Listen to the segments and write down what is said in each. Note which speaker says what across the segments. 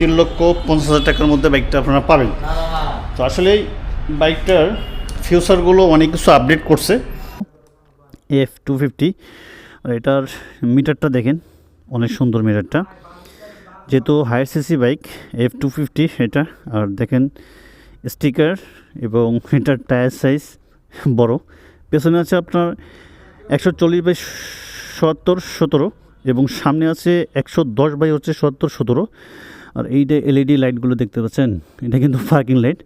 Speaker 1: 3,50,000 টাকার মধ্যে বাইকটা আপনারা পাবেন। তো আসলে বাইকটার ফিউচারগুলো অনেক কিছু আপডেট করছে। F250 আর এটার মিটারটা দেখেন, অনেক সুন্দর মিটারটা, যেহেতু হায়ার সিসি বাইক F250 এটা। আর দেখেন স্টিকার এবং এটার টায়ার সাইজ বড়। পেছনে আছে আপনার 140/70/17 এবং সামনে আছে 110/70/17। আর এই যে এলইডি লাইটগুলো দেখতে পাচ্ছেন, এটা কিন্তু পার্কিং লাইট,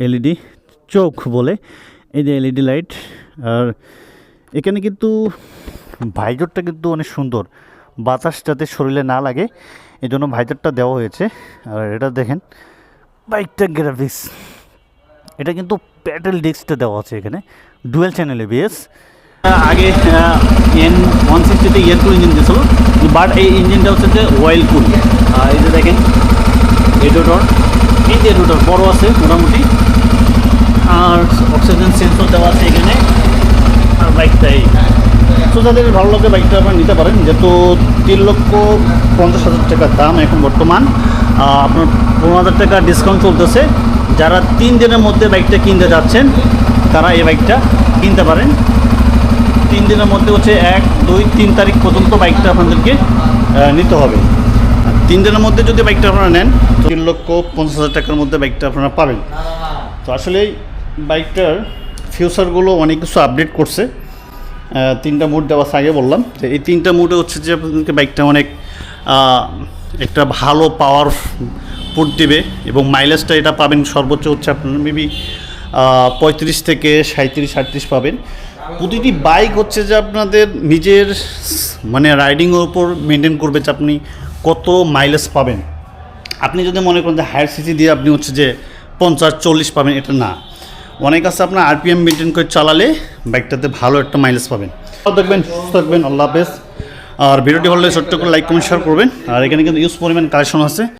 Speaker 1: এলইডি চোখ বলে, এই যে এলইডি লাইট। আর এখানে কিন্তু ভাইজরটা কিন্তু অনেক সুন্দর, বাতাস যাতে শরীরে না লাগে এই জন্য ভাইজরটা দেওয়া হয়েছে। আর এটা দেখেন বাইকটা গ্রাফিক্স, এটা কিন্তু প্যাডেল ডিস্কটা দেওয়া আছে এখানে, ডুয়েল চ্যানেল এবিএস। আগে N160-তে এয়ার কুল ইঞ্জিন দিয়েছিল, বাট এই ইঞ্জিনটা হচ্ছে যে অয়েল কুল। এই যে দেখেন এডোটর, এই যে এডোটর বড় আছে মোটামুটি, আর অক্সিজেন সেন্সর দেওয়া আছে এখানে। আর বাইকটাই তো যাদের ভালো লাগে বাইকটা আপনারা নিতে পারেন, যেহেতু 3,50,000 টাকার দাম এখন বর্তমান। আপনার 15,000 টাকা ডিসকাউন্ট চলতেছে। যারা 3 দিনের মধ্যে বাইকটা কিনতে যাচ্ছেন তারা এই বাইকটা কিনতে পারেন। 3 দিনের মধ্যে হচ্ছে 1, 2, 3 তারিখ পর্যন্ত বাইকটা আপনাদেরকে নিতে হবে। 3 দিনের মধ্যে যদি বাইকটা আপনারা নেন 3,50,000 টাকার মধ্যে বাইকটা আপনারা পাবেন। তো আসলে বাইকটার ফিউচারগুলো অনেক কিছু আপডেট করছে। 3টা মুড দেওয়া আছে, আগে বললাম যে এই 3টা মুডে হচ্ছে যে আপনাদেরকে বাইকটা অনেক একটা ভালো পাওয়ার পুট দেবে এবং মাইলেজটা এটা পাবেন সর্বোচ্চ হচ্ছে আপনার মেবি 35 থেকে 37-38 পাবেন। প্রতিটি বাইক হচ্ছে যে আপনাদের নিজের মানে রাইডিংয়ের উপর মেনটেন করবে যে আপনি কত মাইলেজ পাবেন। আপনি যদি মনে করেন যে হায়ার সিসি দিয়ে আপনি হচ্ছে যে 50-40 পাবেন, এটা না। অনেক আছে আপনার আরপিএম মেনটেন করে চালালে বাইকটাতে ভালো একটা মাইলেজ পাবেন। দেখবেন, সুস্থ থাকবেন, আল্লাহ হাফেজ। আর ভিডিওটি ভালো লাগলে ছোট্ট করে লাইক কমেন্ট শেয়ার করবেন। আর এখানে কিন্তু ইউজ পরিমাণ কালেকশন আছে।